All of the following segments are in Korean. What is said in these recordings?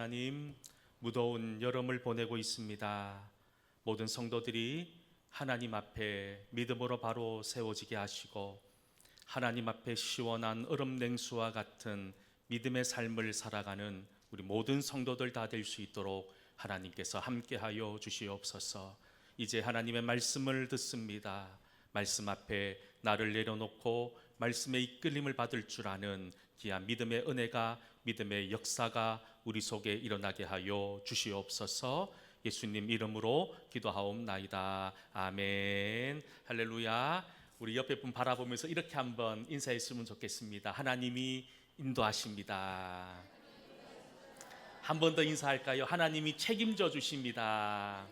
하나님, 무더운 여름을 보내고 있습니다. 모든 성도들이 하나님 앞에 믿음으로 바로 세워지게 하시고 하나님 앞에 시원한 얼음 냉수와 같은 믿음의 삶을 살아가는 우리 모든 성도들 다 될 수 있도록 하나님께서 함께하여 주시옵소서. 이제 하나님의 말씀을 듣습니다. 말씀 앞에 나를 내려놓고 말씀의 이끌림을 받을 줄 아는 귀한 믿음의 은혜가, 믿음의 역사가 우리 속에 일어나게 하여 주시옵소서. 예수님 이름으로 기도하옵나이다. 아멘. 할렐루야. 우리 옆에 분 바라보면서 이렇게 한번 인사했으면 좋겠습니다. 하나님이 인도하십니다. 한 번 더 인사할까요? 하나님이 책임져 주십니다.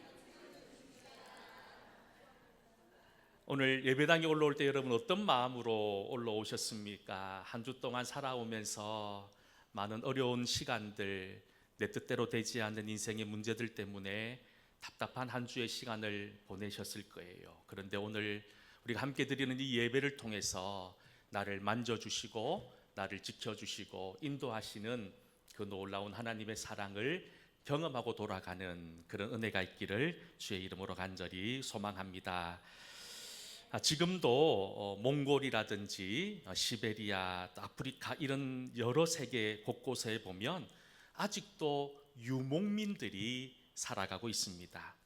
오늘 예배당에 올라올 때 여러분 어떤 마음으로 올라오셨습니까? 한 주 동안 살아오면서 많은 어려운 시간들, 내 뜻대로 되지 않는 인생의 문제들 때문에 답답한 한 주의 시간을 보내셨을 거예요. 그런데 오늘 우리가 함께 드리는 이 예배를 통해서 나를 만져주시고 나를 지켜주시고 인도하시는 그 놀라운 하나님의 사랑을 경험하고 돌아가는 그런 은혜가 있기를 주의 이름으로 간절히 소망합니다. 지금도 몽골이라든지 시베리아, 아프리카 이런 여러 세계 곳곳에 보면 아직도 유목민들이 살아가고 있습니다.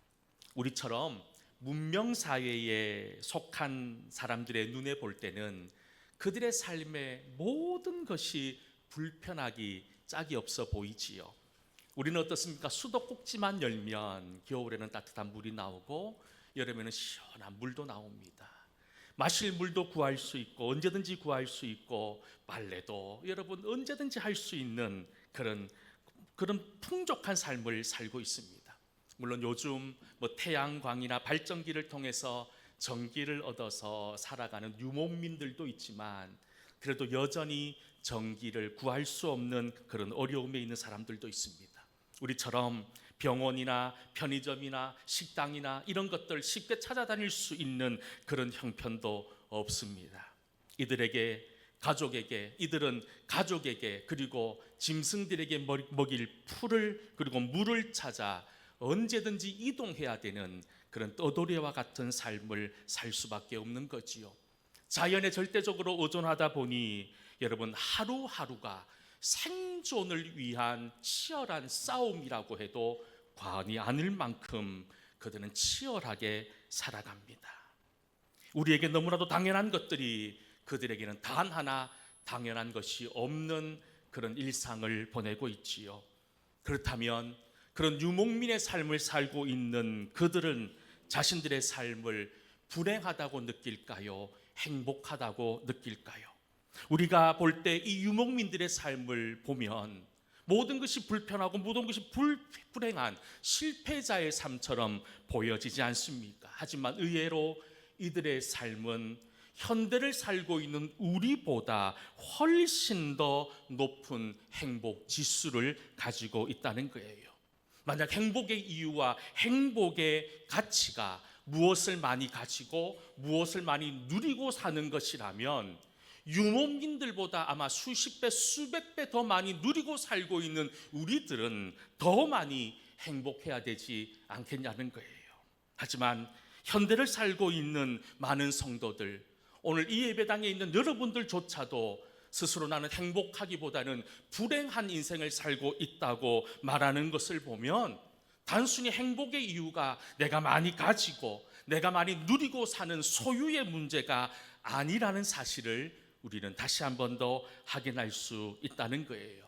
우리처럼 문명사회에 속한 사람들의 눈에 볼 때는 그들의 삶의 모든 것이 불편하기 짝이 없어 보이지요. 우리는 어떻습니까? 수도꼭지만 열면 겨울에는 따뜻한 물이 나오고 여름에는 시원한 물도 나옵니다. 마실 물도 구할 수 있고 언제든지 구할 수 있고 빨래도 여러분 언제든지 할 수 있는 그런 풍족한 삶을 살고 있습니다. 물론 요즘 태양광이나 발전기를 통해서 전기를 얻어서 살아가는 유목민들도 있지만 그래도 여전히 전기를 구할 수 없는 그런 어려움에 있는 사람들도 있습니다. 우리처럼 병원이나 편의점이나 식당이나 이런 것들 쉽게 찾아다닐 수 있는 그런 형편도 없습니다. 이들은 가족에게 그리고 짐승들에게 먹일 풀을 그리고 물을 찾아 언제든지 이동해야 되는 그런 떠돌이와 같은 삶을 살 수밖에 없는 거지요. 자연에 절대적으로 의존하다 보니 여러분 하루하루가 생존을 위한 치열한 싸움이라고 해도 과언이 아닐 만큼 그들은 치열하게 살아갑니다. 우리에게 너무나도 당연한 것들이 그들에게는 단 하나 당연한 것이 없는 그런 일상을 보내고 있지요. 그렇다면 그런 유목민의 삶을 살고 있는 그들은 자신들의 삶을 불행하다고 느낄까요? 행복하다고 느낄까요? 우리가 볼 때 이 유목민들의 삶을 보면 모든 것이 불편하고 모든 것이 불행한 실패자의 삶처럼 보여지지 않습니까? 하지만 의외로 이들의 삶은 현대를 살고 있는 우리보다 훨씬 더 높은 행복 지수를 가지고 있다는 거예요. 만약 행복의 이유와 행복의 가치가 무엇을 많이 가지고 무엇을 많이 누리고 사는 것이라면 유목민들보다 아마 수십 배, 수백 배 더 많이 누리고 살고 있는 우리들은 더 많이 행복해야 되지 않겠냐는 거예요. 하지만 현대를 살고 있는 많은 성도들, 오늘 이 예배당에 있는 여러분들조차도 스스로 나는 행복하기보다는 불행한 인생을 살고 있다고 말하는 것을 보면 단순히 행복의 이유가 내가 많이 가지고 내가 많이 누리고 사는 소유의 문제가 아니라는 사실을 우리는 다시 한 번 더 확인할 수 있다는 거예요.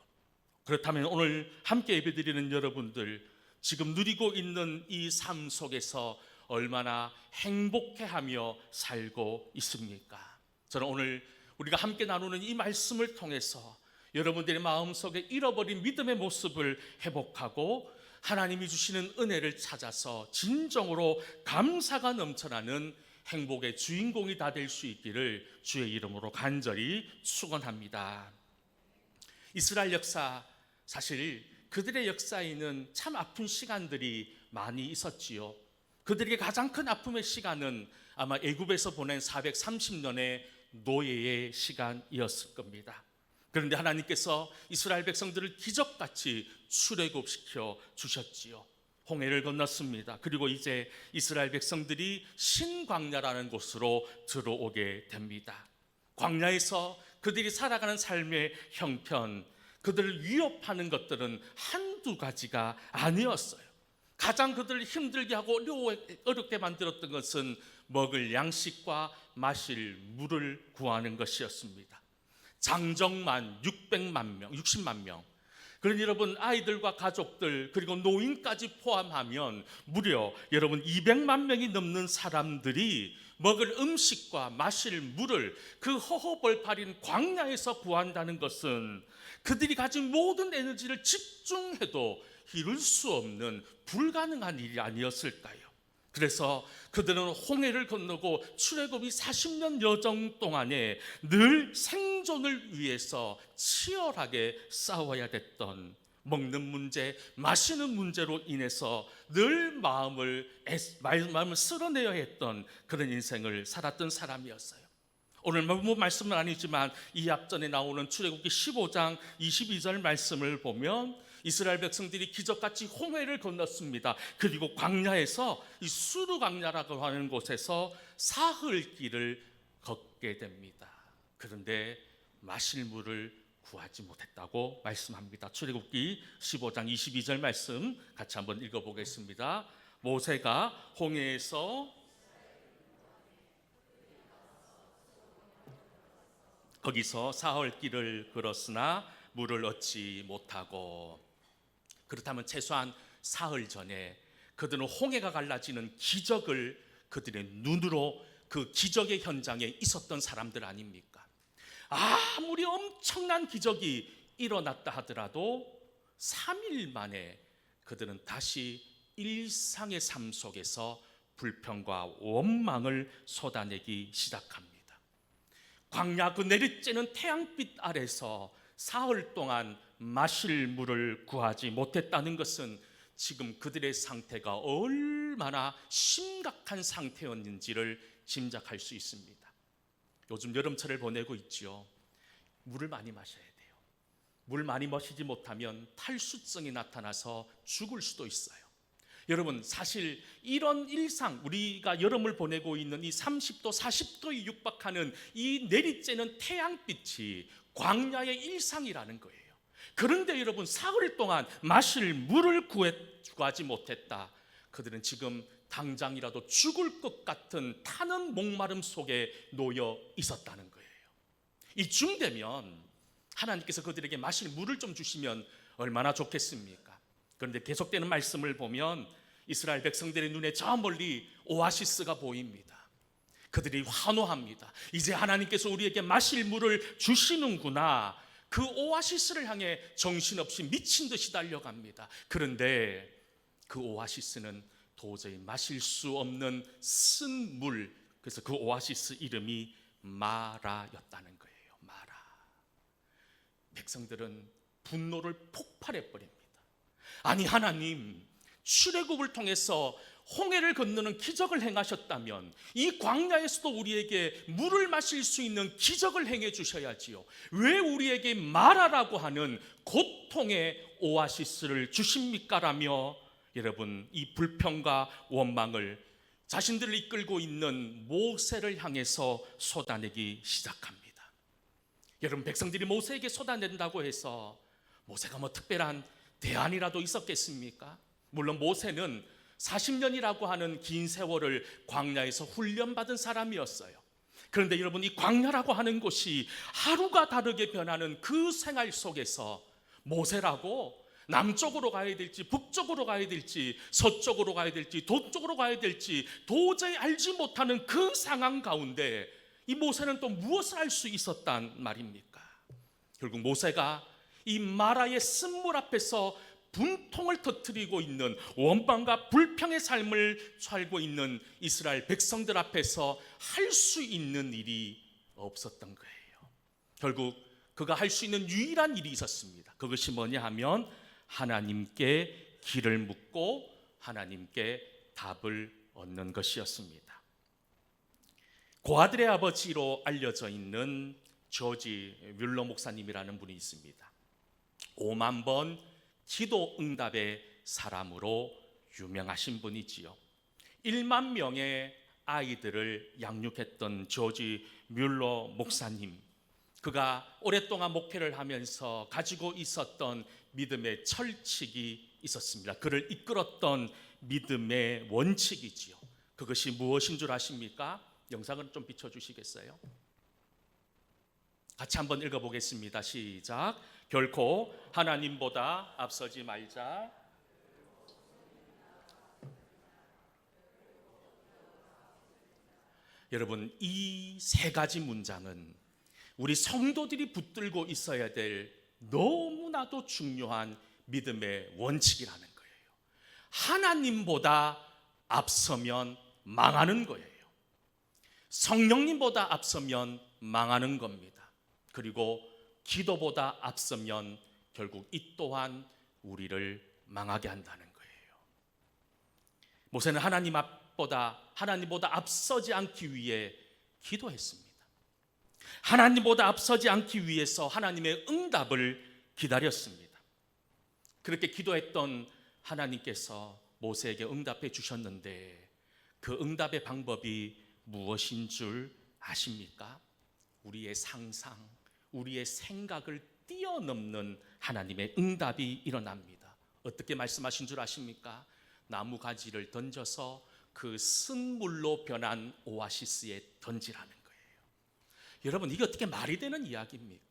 그렇다면 오늘 함께 예배드리는 여러분들, 지금 누리고 있는 이 삶 속에서 얼마나 행복해하며 살고 있습니까? 저는 오늘 우리가 함께 나누는 이 말씀을 통해서 여러분들의 마음속에 잃어버린 믿음의 모습을 회복하고 하나님이 주시는 은혜를 찾아서 진정으로 감사가 넘쳐나는 행복의 주인공이 다 될 수 있기를 주의 이름으로 간절히 축원합니다. 이스라엘 역사, 사실 그들의 역사에는 참 아픈 시간들이 많이 있었지요. 그들에게 가장 큰 아픔의 시간은 아마 애굽에서 보낸 430년의 노예의 시간이었을 겁니다. 그런데 하나님께서 이스라엘 백성들을 기적같이 출애굽시켜 주셨지요. 홍해를 건넜습니다. 그리고 이제 이스라엘 백성들이 신광야라는 곳으로 들어오게 됩니다. 광야에서 그들이 살아가는 삶의 형편, 그들을 위협하는 것들은 한두 가지가 아니었어요. 가장 그들을 힘들게 하고 어렵게 만들었던 것은 먹을 양식과 마실 물을 구하는 것이었습니다. 장정만 600만 명, 60만 명. 그러니 여러분, 아이들과 가족들 그리고 노인까지 포함하면 무려 여러분 200만 명이 넘는 사람들이 먹을 음식과 마실 물을 그 허허벌판인 광야에서 구한다는 것은 그들이 가진 모든 에너지를 집중해도 이룰 수 없는 불가능한 일이 아니었을까요? 그래서 그들은 홍해를 건너고 출애굽이 40년 여정 동안에 늘 생존을 위해서 치열하게 싸워야 됐던, 먹는 문제, 마시는 문제로 인해서 늘 마음을 쓸어내야 했던 그런 인생을 살았던 사람이었어요. 오늘 말씀은 아니지만 이 앞전에 나오는 출애굽기 15장 22절 말씀을 보면 이스라엘 백성들이 기적같이 홍해를 건넜습니다. 그리고 광야에서 이 수르 광야라고 하는 곳에서 사흘길을 걷게 됩니다. 그런데 마실 물을 구하지 못했다고 말씀합니다. 출애굽기 15장 22절 말씀 같이 한번 읽어보겠습니다. 모세가 홍해에서 거기서 사흘길을 걸었으나 물을 얻지 못하고, 그렇다면 최소한 사흘 전에 그들은 홍해가 갈라지는 기적을 그들의 눈으로 그 기적의 현장에 있었던 사람들 아닙니까? 아무리 엄청난 기적이 일어났다 하더라도 3일 만에 그들은 다시 일상의 삶 속에서 불평과 원망을 쏟아내기 시작합니다. 광야 그 내리쬐는 태양빛 아래서 사흘 동안 마실 물을 구하지 못했다는 것은 지금 그들의 상태가 얼마나 심각한 상태였는지를 짐작할 수 있습니다. 요즘 여름철을 보내고 있지요. 물을 많이 마셔야 돼요. 물 많이 마시지 못하면 탈수증이 나타나서 죽을 수도 있어요. 여러분, 사실 이런 일상, 우리가 여름을 보내고 있는 이 30도, 40도에 육박하는 이 내리쬐는 태양빛이 광야의 일상이라는 거예요. 그런데 여러분, 사흘 동안 마실 물을 구하지 못했다. 그들은 지금 당장이라도 죽을 것 같은 타는 목마름 속에 놓여 있었다는 거예요. 이쯤 되면 하나님께서 그들에게 마실 물을 좀 주시면 얼마나 좋겠습니까? 그런데 계속되는 말씀을 보면 이스라엘 백성들의 눈에 저 멀리 오아시스가 보입니다. 그들이 환호합니다. 이제 하나님께서 우리에게 마실 물을 주시는구나. 그 오아시스를 향해 정신없이 미친 듯이 달려갑니다. 그런데 그 오아시스는 도저히 마실 수 없는 쓴 물, 그래서 그 오아시스 이름이 마라였다는 거예요. 마라. 백성들은 분노를 폭발해 버립니다. 아니, 하나님, 출애굽을 통해서 홍해를 건너는 기적을 행하셨다면 이 광야에서도 우리에게 물을 마실 수 있는 기적을 행해 주셔야지요. 왜 우리에게 마라라고 하는 고통의 오아시스를 주십니까? 라며 여러분, 이 불평과 원망을 자신들을 이끌고 있는 모세를 향해서 쏟아내기 시작합니다. 여러분, 백성들이 모세에게 쏟아낸다고 해서 모세가 뭐 특별한 대안이라도 있었겠습니까? 물론 모세는 40년이라고 하는 긴 세월을 광야에서 훈련받은 사람이었어요. 그런데 여러분, 이 광야라고 하는 곳이 하루가 다르게 변하는 그 생활 속에서 모세라고 남쪽으로 가야 될지 북쪽으로 가야 될지 서쪽으로 가야 될지 동쪽으로 가야 될지 도저히 알지 못하는 그 상황 가운데 이 모세는 또 무엇을 할 수 있었단 말입니까? 결국 모세가 이 마라의 쓴물 앞에서 분통을 터뜨리고 있는 원망과 불평의 삶을 살고 있는 이스라엘 백성들 앞에서 할 수 있는 일이 없었던 거예요. 결국 그가 할 수 있는 유일한 일이 있었습니다. 그것이 뭐냐 하면 하나님께 길을 묻고 하나님께 답을 얻는 것이었습니다. 고아들의 아버지로 알려져 있는 조지 뮬러 목사님이라는 분이 있습니다. 5만 번 기도 응답의 사람으로 유명하신 분이지요. 1만 명의 아이들을 양육했던 조지 뮬러 목사님, 그가 오랫동안 목회를 하면서 가지고 있었던 믿음의 철칙이 있었습니다. 그를 이끌었던 믿음의 원칙이지요. 그것이 무엇인 줄 아십니까? 영상을 좀 비춰주시겠어요? 같이 한번 읽어보겠습니다. 시작. 결코 하나님보다 앞서지 말자. 여러분, 이 세 가지 문장은 우리 성도들이 붙들고 있어야 될 너무나도 중요한 믿음의 원칙이라는 거예요. 하나님보다 앞서면 망하는 거예요. 성령님보다 앞서면 망하는 겁니다. 그리고 기도보다 앞서면 결국 이 또한 우리를 망하게 한다는 거예요. 모세는 하나님보다 앞서지 않기 위해 기도했습니다. 하나님보다 앞서지 않기 위해서 하나님의 응답을 기다렸습니다. 그렇게 기도했던 하나님께서 모세에게 응답해 주셨는데 그 응답의 방법이 무엇인 줄 아십니까? 우리의 상상, 우리의 생각을 뛰어넘는 하나님의 응답이 일어납니다. 어떻게 말씀하신 줄 아십니까? 나무 가지를 던져서 그 쓴물로 변한 오아시스에 던지라는 거예요. 여러분, 이게 어떻게 말이 되는 이야기입니까?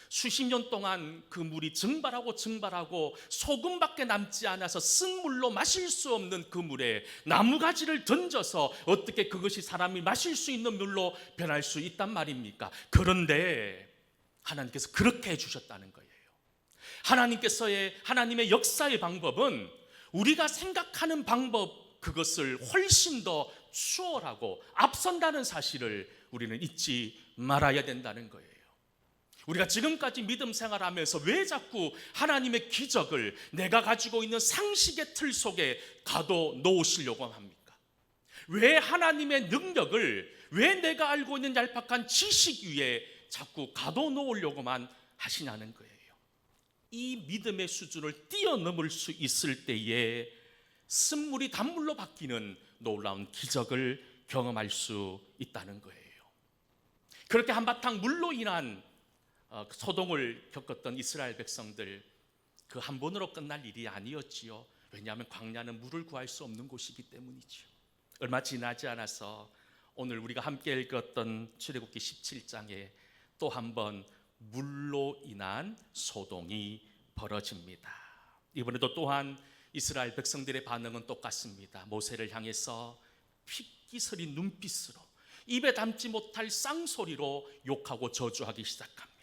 수십 년 동안 그 물이 증발하고 소금밖에 남지 않아서 쓴물로 마실 수 없는 그 물에 나무가지를 던져서 어떻게 그것이 사람이 마실 수 있는 물로 변할 수 있단 말입니까? 그런데 하나님께서 그렇게 해주셨다는 거예요. 하나님의 역사의 방법은 우리가 생각하는 방법, 그것을 훨씬 더 추월하고 앞선다는 사실을 우리는 잊지 말아야 된다는 거예요. 우리가 지금까지 믿음 생활하면서 왜 자꾸 하나님의 기적을 내가 가지고 있는 상식의 틀 속에 가둬 놓으시려고 합니까? 왜 하나님의 능력을 왜 내가 알고 있는 얄팍한 지식 위에 자꾸 가둬 놓으려고만 하시냐는 거예요. 이 믿음의 수준을 뛰어넘을 수 있을 때에 쓴물이 단물로 바뀌는 놀라운 기적을 경험할 수 있다는 거예요. 그렇게 한바탕 물로 인한 소동을 겪었던 이스라엘 백성들, 그 한 번으로 끝날 일이 아니었지요. 왜냐하면 광야는 물을 구할 수 없는 곳이기 때문이죠. 얼마 지나지 않아서 오늘 우리가 함께 읽었던 출애굽기 17장에 또 한 번 물로 인한 소동이 벌어집니다. 이번에도 또한 이스라엘 백성들의 반응은 똑같습니다. 모세를 향해서 핏기스린 눈빛으로 입에 담지 못할 쌍소리로 욕하고 저주하기 시작합니다.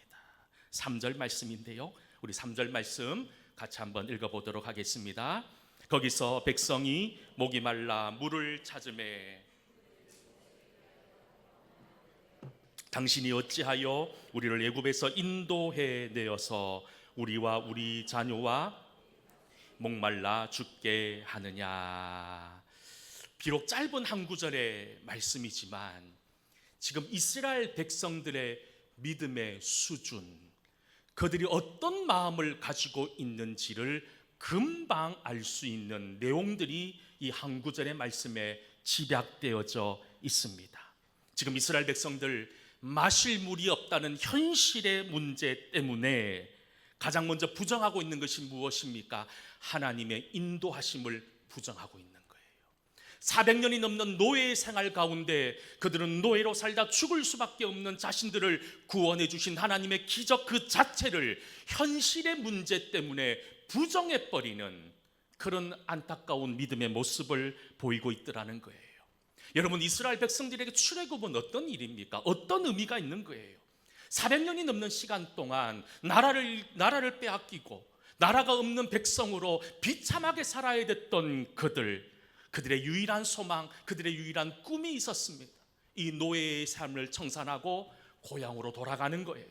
3절 말씀인데요, 우리 3절 말씀 같이 한번 읽어보도록 하겠습니다. 거기서 백성이 목이 말라 물을 찾으매 당신이 어찌하여 우리를 애굽에서 인도해 내어서 우리와 우리 자녀와 목말라 죽게 하느냐. 비록 짧은 한 구절의 말씀이지만 지금 이스라엘 백성들의 믿음의 수준, 그들이 어떤 마음을 가지고 있는지를 금방 알 수 있는 내용들이 이 한 구절의 말씀에 집약되어져 있습니다. 지금 이스라엘 백성들 마실 물이 없다는 현실의 문제 때문에 가장 먼저 부정하고 있는 것이 무엇입니까? 하나님의 인도하심을 부정하고 있는 거예요. 400년이 넘는 노예의 생활 가운데 그들은 노예로 살다 죽을 수밖에 없는 자신들을 구원해 주신 하나님의 기적 그 자체를 현실의 문제 때문에 부정해버리는 그런 안타까운 믿음의 모습을 보이고 있더라는 거예요. 여러분, 이스라엘 백성들에게 출애굽은 어떤 일입니까? 어떤 의미가 있는 거예요? 400년이 넘는 시간 동안 나라를 빼앗기고 나라가 없는 백성으로 비참하게 살아야 됐던 그들의 유일한 소망, 그들의 유일한 꿈이 있었습니다. 이 노예의 삶을 청산하고 고향으로 돌아가는 거예요.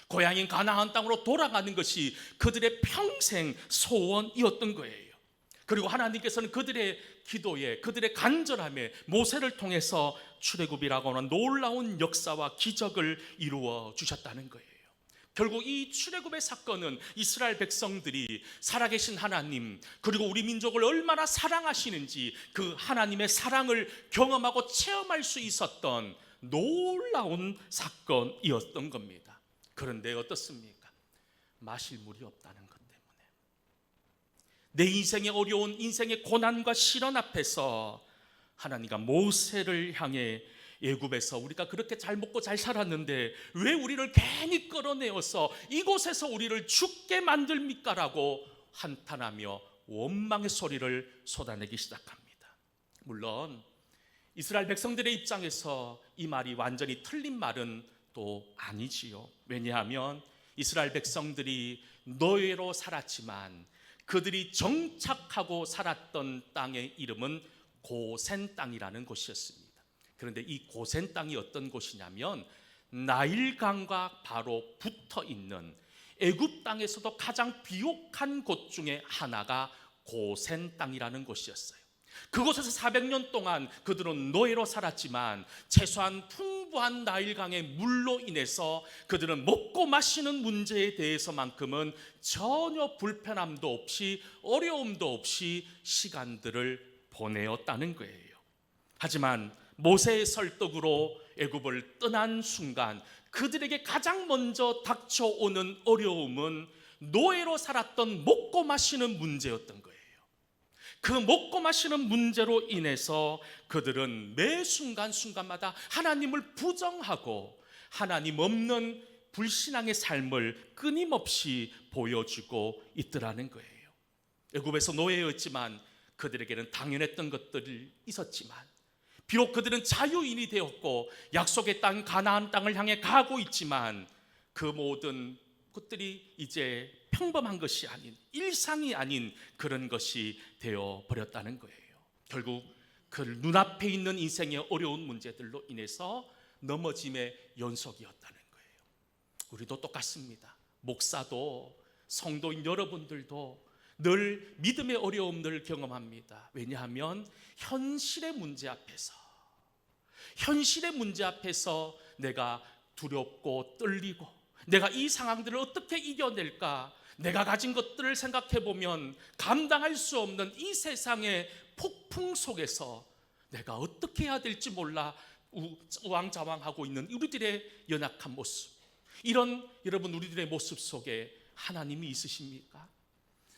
고향인 가나안 땅으로 돌아가는 것이 그들의 평생 소원이었던 거예요. 그리고 하나님께서는 그들의 기도에, 그들의 간절함에 모세를 통해서 출애굽이라고 하는 놀라운 역사와 기적을 이루어 주셨다는 거예요. 결국 이 출애굽의 사건은 이스라엘 백성들이 살아계신 하나님, 그리고 우리 민족을 얼마나 사랑하시는지 그 하나님의 사랑을 경험하고 체험할 수 있었던 놀라운 사건이었던 겁니다. 그런데 어떻습니까? 마실 물이 없다는 것 때문에, 내 인생의 어려운 인생의 고난과 시련 앞에서 하나님과 모세를 향해 애굽에서 우리가 그렇게 잘 먹고 잘 살았는데 왜 우리를 괜히 끌어내어서 이곳에서 우리를 죽게 만듭니까? 라고 한탄하며 원망의 소리를 쏟아내기 시작합니다. 물론 이스라엘 백성들의 입장에서 이 말이 완전히 틀린 말은 또 아니지요. 왜냐하면 이스라엘 백성들이 노예로 살았지만 그들이 정착하고 살았던 땅의 이름은 고센 땅이라는 곳이었습니다. 그런데 이 고센 땅이 어떤 곳이냐면 나일강과 바로 붙어 있는 애굽 땅에서도 가장 비옥한 곳 중에 하나가 고센 땅이라는 곳이었어요. 그곳에서 400년 동안 그들은 노예로 살았지만 최소한 풍부한 나일강의 물로 인해서 그들은 먹고 마시는 문제에 대해서만큼은 전혀 불편함도 없이 어려움도 없이 시간들을 보내었다는 거예요. 하지만 모세의 설득으로 애굽을 떠난 순간 그들에게 가장 먼저 닥쳐오는 어려움은 노예로 살았던 먹고 마시는 문제였던 거예요. 그 먹고 마시는 문제로 인해서 그들은 매 순간순간마다 하나님을 부정하고 하나님 없는 불신앙의 삶을 끊임없이 보여주고 있더라는 거예요. 애굽에서 노예였지만 그들에게는 당연했던 것들이 있었지만, 비록 그들은 자유인이 되었고 약속의 땅 가나안 땅을 향해 가고 있지만 그 모든 것들이 이제 평범한 것이 아닌, 일상이 아닌 그런 것이 되어 버렸다는 거예요. 결국 그 눈앞에 있는 인생의 어려운 문제들로 인해서 넘어짐의 연속이었다는 거예요. 우리도 똑같습니다. 목사도 성도인 여러분들도 늘 믿음의 어려움들을 경험합니다. 왜냐하면 현실의 문제 앞에서 내가 두렵고 떨리고 내가 이 상황들을 어떻게 이겨낼까, 내가 가진 것들을 생각해 보면 감당할 수 없는 이 세상의 폭풍 속에서 내가 어떻게 해야 될지 몰라 우왕좌왕하고 있는 우리들의 연약한 모습, 이런 여러분 우리들의 모습 속에 하나님이 있으십니까?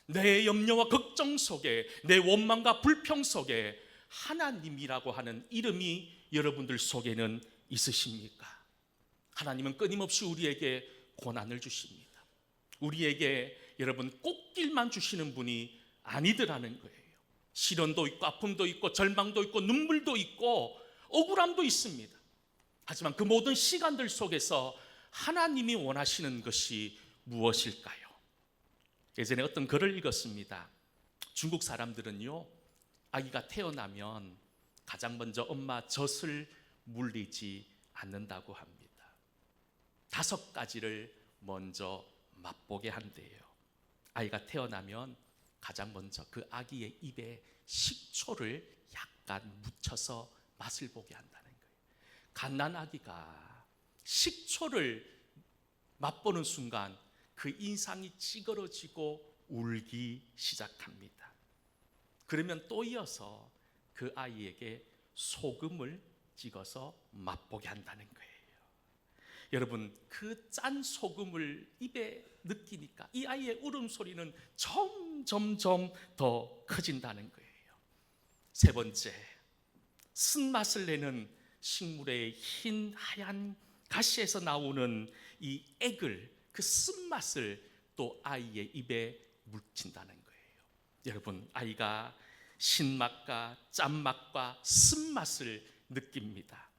내 염려와 걱정 속에, 내 원망과 불평 속에 하나님이라고 하는 이름이 여러분들 속에는 있으십니까? 하나님은 끊임없이 우리에게 고난을 주십니다. 우리에게 여러분 꽃길만 주시는 분이 아니더라는 거예요. 시련도 있고 아픔도 있고 절망도 있고 눈물도 있고 억울함도 있습니다. 하지만 그 모든 시간들 속에서 하나님이 원하시는 것이 무엇일까요? 예전에 어떤 글을 읽었습니다. 중국 사람들은요, 아기가 태어나면 가장 먼저 엄마 젖을 물리지 않는다고 합니다. 5가지를 먼저 맛보게 한대요. 아이가 태어나면 가장 먼저 그 아기의 입에 식초를 약간 묻혀서 맛을 보게 한다는 거예요. 갓난 아기가 식초를 맛보는 순간 그 인상이 찌그러지고 울기 시작합니다. 그러면 또 이어서 그 아이에게 소금을 찍어서 맛보게 한다는 거예요. 여러분, 그 짠 소금을 입에 느끼니까 이 아이의 울음소리는 점점점 더 커진다는 거예요. 3번째, 쓴맛을 내는 식물의 흰 하얀 가시에서 나오는 이 액을, 그 쓴맛을 또 아이의 입에 묻힌다는 거예요. 여러분, 아이가 신맛과 짠맛과 쓴맛을 느낍니다.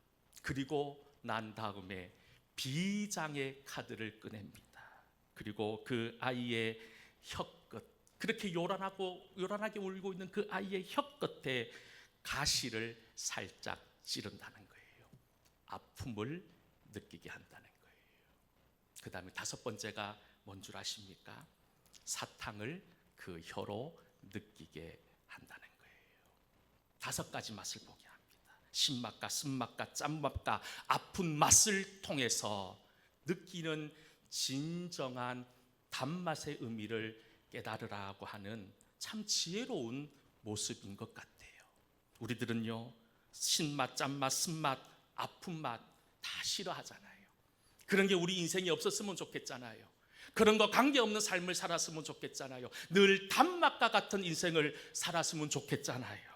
그리고 난 다음에 비장의 카드를 꺼냅니다. 그리고 그 아이의 혀끝, 그렇게 요란하게 울고 있는 그 아이의 혀끝에 가시를 살짝 찌른다는 거예요. 아픔을 느끼게 한다는 거예요. 그 다음에 5번째가 뭔 줄 아십니까? 사탕을 그 혀로 느끼게 5가지 맛을 보게 합니다. 신맛과 쓴맛과 짠맛과 아픈 맛을 통해서 느끼는 진정한 단맛의 의미를 깨달으라고 하는 참 지혜로운 모습인 것 같아요. 우리들은요, 신맛, 짠맛, 쓴맛, 아픈 맛 다 싫어하잖아요. 그런 게 우리 인생에 없었으면 좋겠잖아요. 그런 거 관계없는 삶을 살았으면 좋겠잖아요. 늘 단맛과 같은 인생을 살았으면 좋겠잖아요.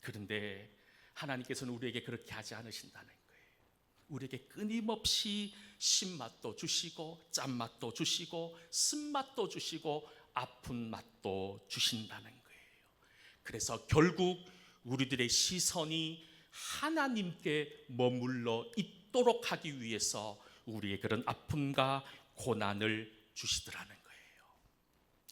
그런데 하나님께서는 우리에게 그렇게 하지 않으신다는 거예요. 우리에게 끊임없이 신맛도 주시고 짠맛도 주시고 쓴맛도 주시고 아픈 맛도 주신다는 거예요. 그래서 결국 우리들의 시선이 하나님께 머물러 있도록 하기 위해서 우리의 그런 아픔과 고난을 주시더라는 거예요.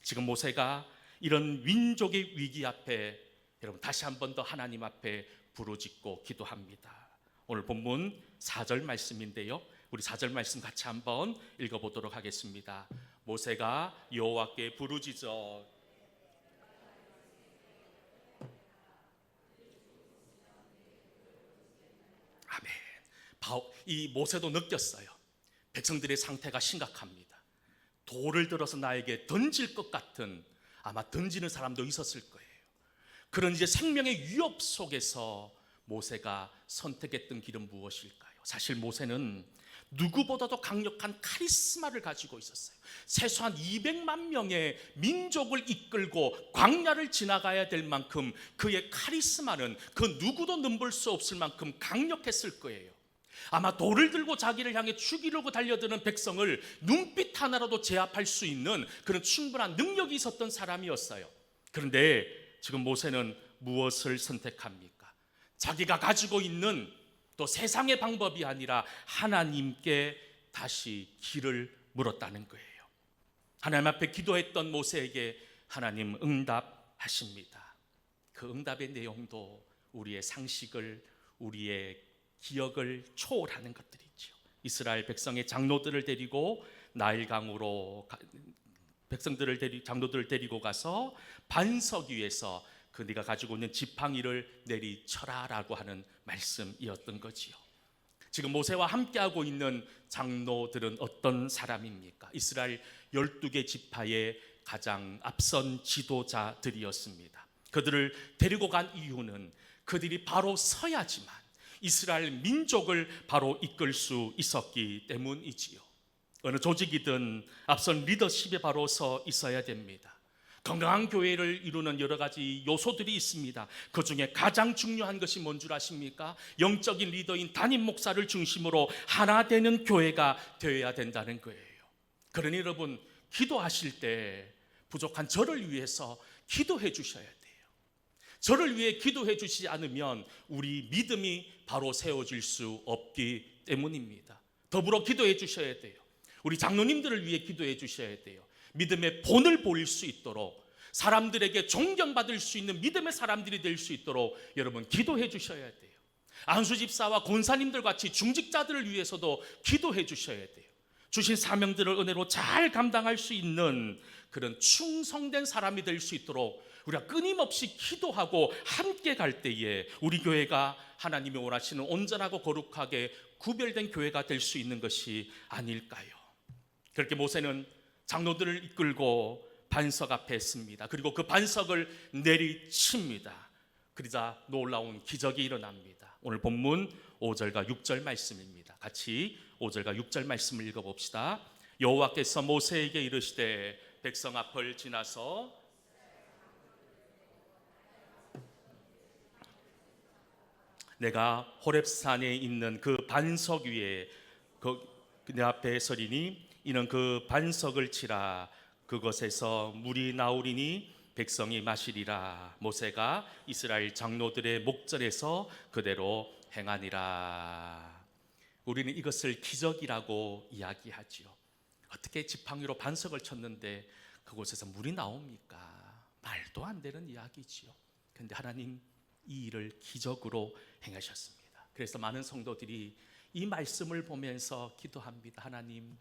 지금 모세가 이런 민족의 위기 앞에 여러분 다시 한 번 더 하나님 앞에 부르짖고 기도합니다. 오늘 본문 4절 말씀인데요, 우리 4절 말씀 같이 한번 읽어보도록 하겠습니다. 모세가 여호와께 부르짖어 아멘. 이 모세도 느꼈어요. 백성들의 상태가 심각합니다. 돌을 들어서 나에게 던질 것 같은, 아마 던지는 사람도 있었을 거예요. 그런 이제 생명의 위협 속에서 모세가 선택했던 길은 무엇일까요? 사실 모세는 누구보다도 강력한 카리스마를 가지고 있었어요. 최소한 200만 명의 민족을 이끌고 광야를 지나가야 될 만큼 그의 카리스마는 그 누구도 넘볼 수 없을 만큼 강력했을 거예요. 아마 돌을 들고 자기를 향해 죽이려고 달려드는 백성을 눈빛 하나로도 제압할 수 있는 그런 충분한 능력이 있었던 사람이었어요. 그런데 지금 모세는 무엇을 선택합니까? 자기가 가지고 있는 또 세상의 방법이 아니라 하나님께 다시 길을 물었다는 거예요. 하나님 앞에 기도했던 모세에게 하나님 응답하십니다. 그 응답의 내용도 우리의 상식을, 우리의 기억을 초월하는 것들이죠. 이스라엘 백성의 장로들을 데리고 나일강으로 장로들을 데리고 가서 반석 위에서 그 네가 가지고 있는 지팡이를 내리쳐라라고 하는 말씀이었던 거지요. 지금 모세와 함께하고 있는 장로들은 어떤 사람입니까? 이스라엘 12개 지파의 가장 앞선 지도자들이었습니다. 그들을 데리고 간 이유는 그들이 바로 서야지만 이스라엘 민족을 바로 이끌 수 있었기 때문이지요. 어느 조직이든 앞선 리더십에 바로 서 있어야 됩니다. 건강한 교회를 이루는 여러 가지 요소들이 있습니다. 그 중에 가장 중요한 것이 뭔 줄 아십니까? 영적인 리더인 담임 목사를 중심으로 하나 되는 교회가 되어야 된다는 거예요. 그러니 여러분, 기도하실 때 부족한 저를 위해서 기도해 주셔야 돼요. 저를 위해 기도해 주시지 않으면 우리 믿음이 바로 세워질 수 없기 때문입니다. 더불어 기도해 주셔야 돼요. 우리 장로님들을 위해 기도해 주셔야 돼요. 믿음의 본을 보일 수 있도록, 사람들에게 존경받을 수 있는 믿음의 사람들이 될 수 있도록 여러분 기도해 주셔야 돼요. 안수 집사와 권사님들 같이 중직자들을 위해서도 기도해 주셔야 돼요. 주신 사명들을 은혜로 잘 감당할 수 있는 그런 충성된 사람이 될 수 있도록 우리가 끊임없이 기도하고 함께 갈 때에 우리 교회가 하나님이 원하시는 온전하고 거룩하게 구별된 교회가 될 수 있는 것이 아닐까요? 그렇게 모세는 장로들을 이끌고 반석 앞에 했습니다. 그리고 그 반석을 내리칩니다. 그러자 놀라운 기적이 일어납니다. 오늘 본문 5절과 6절 말씀입니다. 같이 5절과 6절 말씀을 읽어봅시다. 여호와께서 모세에게 이르시되 백성 앞을 지나서 내가 호렙산에 있는 그 반석 위에 내 앞에 서리니 이는 그 반석을 치라. 그것에서 물이 나오리니 백성이 마시리라. 모세가 이스라엘 장로들의 목전에서 그대로 행하니라. 우리는 이것을 기적이라고 이야기하지요. 어떻게 지팡이로 반석을 쳤는데 그곳에서 물이 나옵니까? 말도 안 되는 이야기지요. 그런데 하나님 이 일을 기적으로 행하셨습니다. 그래서 많은 성도들이 이 말씀을 보면서 기도합니다. 하나님,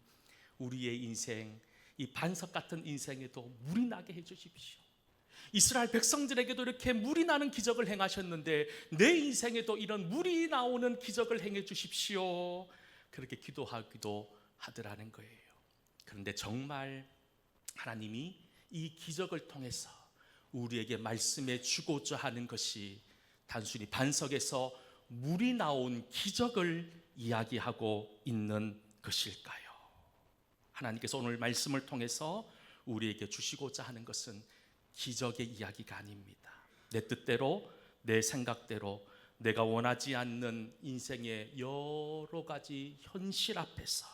우리의 인생, 이 반석 같은 인생에도 물이 나게 해주십시오. 이스라엘 백성들에게도 이렇게 물이 나는 기적을 행하셨는데 내 인생에도 이런 물이 나오는 기적을 행해 주십시오. 그렇게 기도하기도 하더라는 거예요. 그런데 정말 하나님이 이 기적을 통해서 우리에게 말씀해 주고자 하는 것이 단순히 반석에서 물이 나온 기적을 이야기하고 있는 것일까요? 하나님께서 오늘 말씀을 통해서 우리에게 주시고자 하는 것은 기적의 이야기가 아닙니다. 내 뜻대로, 내 생각대로, 내가 원하지 않는 인생의 여러 가지 현실 앞에서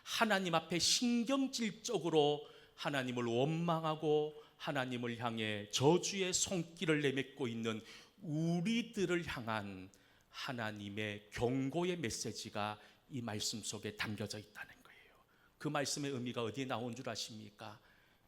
하나님 앞에 신경질적으로 하나님을 원망하고 하나님을 향해 저주의 손길을 내뱉고 있는 우리들을 향한 하나님의 경고의 메시지가 이 말씀 속에 담겨져 있다는 거예요. 그 말씀의 의미가 어디에 나온 줄 아십니까?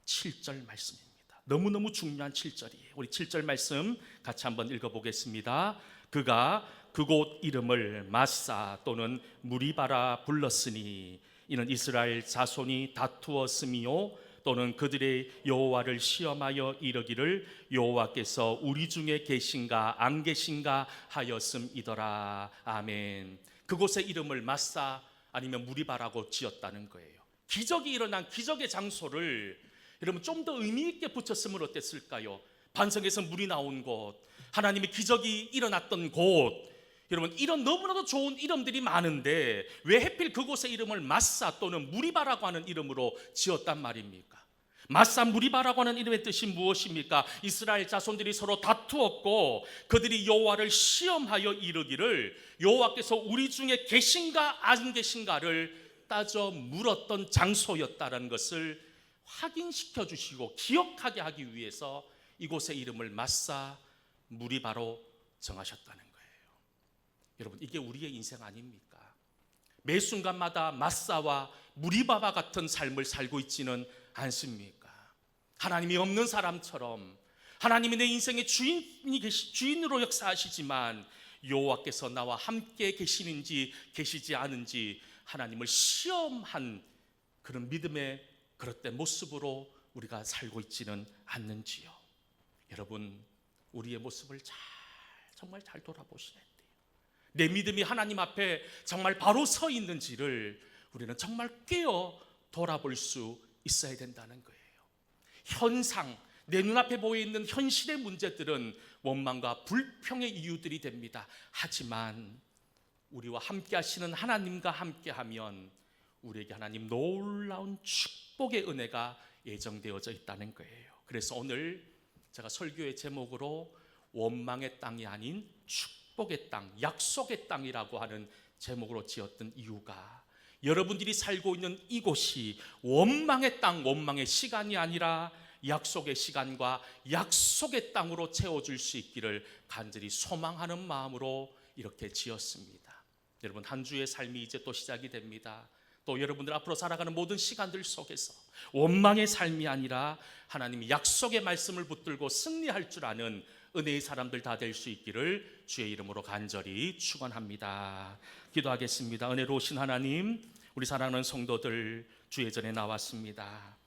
7절 말씀입니다. 너무너무 중요한 7절이에요. 우리 7절 말씀 같이 한번 읽어보겠습니다. 그가 그곳 이름을 마사 또는 무리바라 불렀으니 이는 이스라엘 자손이 다투었음이요 또는 그들의 여호와를 시험하여 이르기를 여호와께서 우리 중에 계신가 안 계신가 하였음이더라. 아멘. 그곳의 이름을 마사 아니면 무리바라고 지었다는 거예요. 기적이 일어난 기적의 장소를 여러분 좀 더 의미 있게 붙였으면 어땠을까요? 반석에서 물이 나온 곳, 하나님의 기적이 일어났던 곳, 여러분 이런 너무나도 좋은 이름들이 많은데 왜 하필 그곳의 이름을 마사 또는 무리바라고 하는 이름으로 지었단 말입니까? 마사 무리바라고 하는 이름의 뜻이 무엇입니까? 이스라엘 자손들이 서로 다투었고 그들이 여호와를 시험하여 이르기를 여호와께서 우리 중에 계신가 안 계신가를 따져 물었던 장소였다는 것을 확인시켜 주시고 기억하게 하기 위해서 이곳의 이름을 마사 무리바로 정하셨다는 거예요. 여러분 이게 우리의 인생 아닙니까? 매 순간마다 마사와 무리바와 같은 삶을 살고 있지는 않습니까? 하나님이 없는 사람처럼 하나님이 내 인생의 주인으로 역사하시지만 여호와께서 나와 함께 계시는지 계시지 않은지 하나님을 시험한 그런 믿음의 그릇된 모습으로 우리가 살고 있지는 않는지요. 여러분 우리의 모습을 정말 잘 돌아보셔야 돼요. 내 믿음이 하나님 앞에 정말 바로 서 있는지를 우리는 정말 깨어 돌아볼 수 있어야 된다는 거예요. 현상, 내 눈앞에 보이는 현실의 문제들은 원망과 불평의 이유들이 됩니다. 하지만 우리와 함께 하시는 하나님과 함께하면 우리에게 하나님 놀라운 축복의 은혜가 예정되어져 있다는 거예요. 그래서 오늘 제가 설교의 제목으로 원망의 땅이 아닌 축복의 땅, 약속의 땅이라고 하는 제목으로 지었던 이유가 여러분들이 살고 있는 이곳이 원망의 땅, 원망의 시간이 아니라 약속의 시간과 약속의 땅으로 채워줄 수 있기를 간절히 소망하는 마음으로 이렇게 지었습니다. 여러분 한 주의 삶이 이제 또 시작이 됩니다. 또 여러분들 앞으로 살아가는 모든 시간들 속에서 원망의 삶이 아니라 하나님이 약속의 말씀을 붙들고 승리할 줄 아는 은혜의 사람들 다 될 수 있기를 주의 이름으로 간절히 축원합니다. 기도하겠습니다. 은혜로우신 하나님, 우리 사랑하는 성도들 주의 전에 나왔습니다.